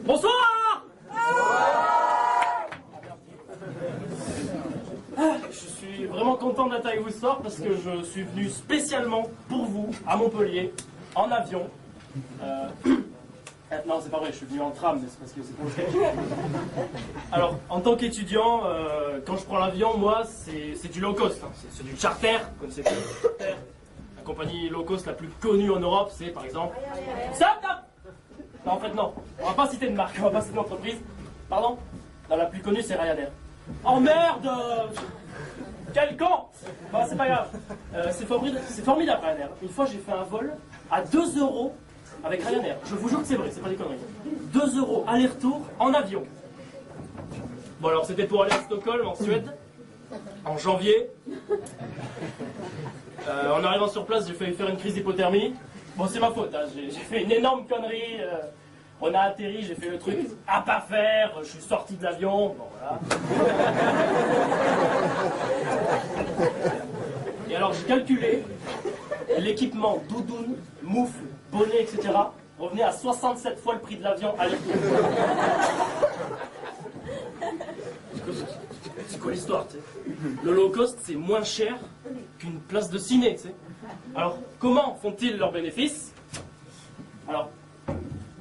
Bonsoir. Je suis vraiment content d'être avec vous ce soir parce que je suis venu spécialement pour vous à Montpellier en avion. Non, c'est pas vrai, je suis venu en tram, mais c'est parce que c'est pour le Alors, en tant qu'étudiant, quand je prends l'avion, moi, c'est du low cost. Hein. C'est du charter. Vous connaissez pas le charter? La compagnie low cost la plus connue en Europe, c'est par exemple. Non, en fait, non. On va pas citer de marque, on va pas citer d'entreprise. Pardon? Non, la plus connue, c'est Ryanair. Oh merde! Quel con! Bon, c'est pas grave. C'est formidable, Ryanair. Une fois, j'ai fait un vol à 2 € avec Ryanair. Je vous jure que c'est vrai, c'est pas des conneries. 2 € aller-retour en avion. Bon, alors, c'était pour aller à Stockholm, en Suède, en janvier. En arrivant sur place, j'ai failli faire une crise d'hypothermie. Bon, c'est ma faute, hein. J'ai fait une énorme connerie. On a atterri, j'ai fait le truc à pas faire, je suis sorti de l'avion, bon voilà. Et alors j'ai calculé, l'équipement doudoune, moufle, bonnet, etc. revenait à 67 fois le prix de l'avion à l'époque. C'est quoi l'histoire, tu sais? Le low cost, c'est moins cher qu'une place de ciné, tu sais. Alors, comment font-ils leurs bénéfices? Alors,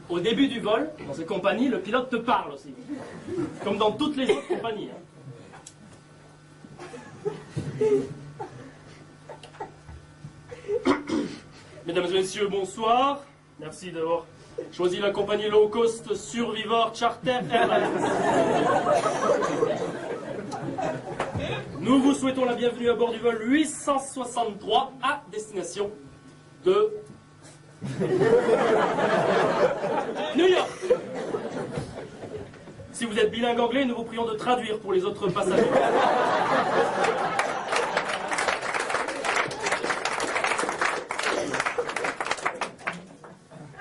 au début du vol, dans ces compagnies, le pilote te parle aussi. Comme dans toutes les autres compagnies. Hein. Mesdames et messieurs, bonsoir. Merci d'avoir choisi la compagnie low cost Survivor Charter Airlines. Nous vous souhaitons la bienvenue à bord du vol 863 à destination de New York. Si vous êtes bilingue anglais, nous vous prions de traduire pour les autres passagers.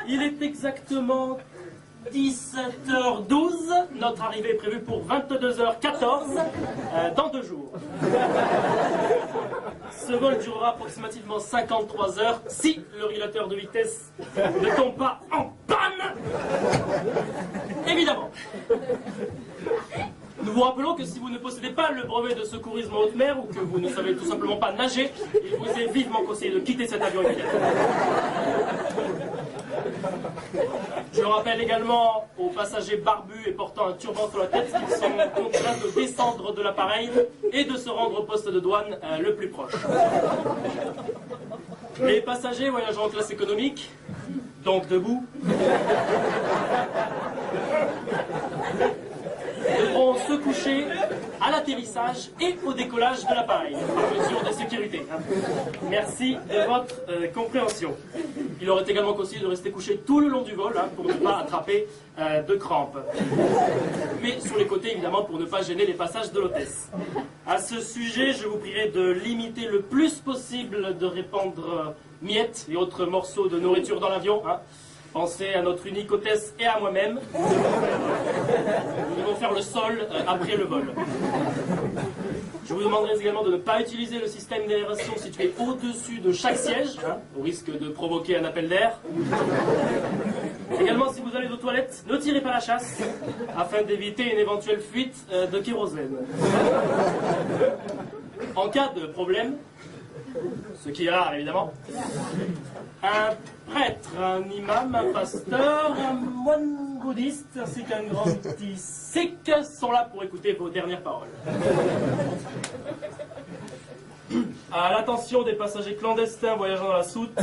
Il est exactement 17h12. Notre arrivée est prévue pour 22h14 dans 2 jours. Ce vol durera approximativement 53 heures si le régulateur de vitesse ne tombe pas en panne. Évidemment. Nous vous rappelons que si vous ne possédez pas le brevet de secourisme en haute mer ou que vous ne savez tout simplement pas nager, il vous est vivement conseillé de quitter cet avion immédiatement. Je rappelle également aux passagers barbus et portant un turban sur la tête qu'ils sont contraints de descendre de l'appareil et de se rendre au poste de douane le plus proche. Les passagers voyageant en classe économique, donc debout, devront se coucher à l'atterrissage et au décollage de l'appareil, par mesure de sécurité. Merci de votre compréhension. Il aurait également conseillé de rester couché tout le long du vol pour ne pas attraper de crampes. Mais sur les côtés, évidemment, pour ne pas gêner les passages de l'hôtesse. À ce sujet, je vous prierai de limiter le plus possible de répandre miettes et autres morceaux de nourriture dans l'avion. Pensez à notre unique hôtesse et à moi-même. Nous devons faire le sol après le vol. Je vous demanderai également de ne pas utiliser le système d'aération situé au-dessus de chaque siège, au risque de provoquer un appel d'air. Également, si vous allez aux toilettes, ne tirez pas la chasse, afin d'éviter une éventuelle fuite de kérosène. En cas de problème, ce qui est rare évidemment, un prêtre, un imam, un pasteur, un moine bouddhiste ainsi qu'un grand sikh sont là pour écouter vos dernières paroles. À l'attention des passagers clandestins voyageant dans la soute,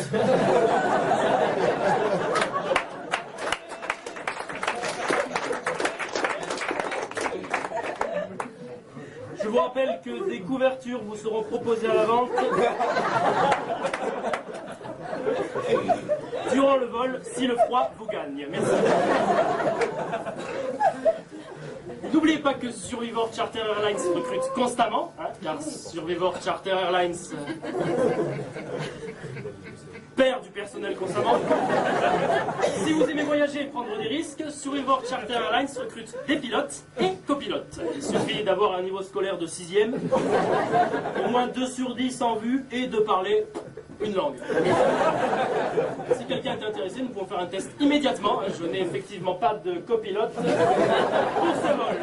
je vous rappelle que des couvertures vous seront proposées à la vente durant le vol si le froid vous gagne. Merci. N'oubliez pas que Survivor Charter Airlines recrute constamment, car Survivor Charter Airlines perd du personnel constamment. Si vous aimez voyager et prendre des risques, Survivor Charter Airlines recrute des pilotes et copilotes. Il suffit d'avoir un niveau scolaire de 6e, au moins 2 sur 10 en vue et de parler une langue. Si quelqu'un est intéressé, nous pouvons faire un test immédiatement. Je n'ai effectivement pas de copilote pour ce vol.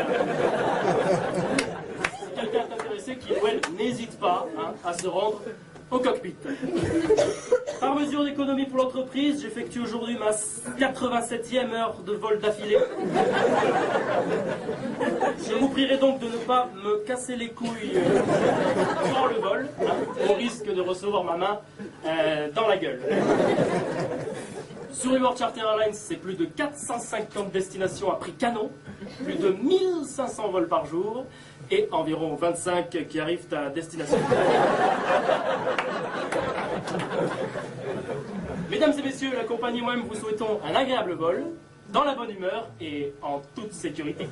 Si quelqu'un est intéressé, qu'il ou elle n'hésite pas à se rendre au cockpit. Par mesure d'économie pour l'entreprise, j'effectue aujourd'hui ma 87e heure de vol d'affilée. Je vous prierai donc de ne pas me casser les couilles durant le vol, au risque de recevoir ma main dans la gueule. Sur World Charter Airlines, c'est plus de 450 destinations à prix canon, plus de 1500 vols par jour et environ 25 qui arrivent à destination. Mesdames et messieurs, la compagnie et moi-même vous souhaitons un agréable vol, dans la bonne humeur et en toute sécurité.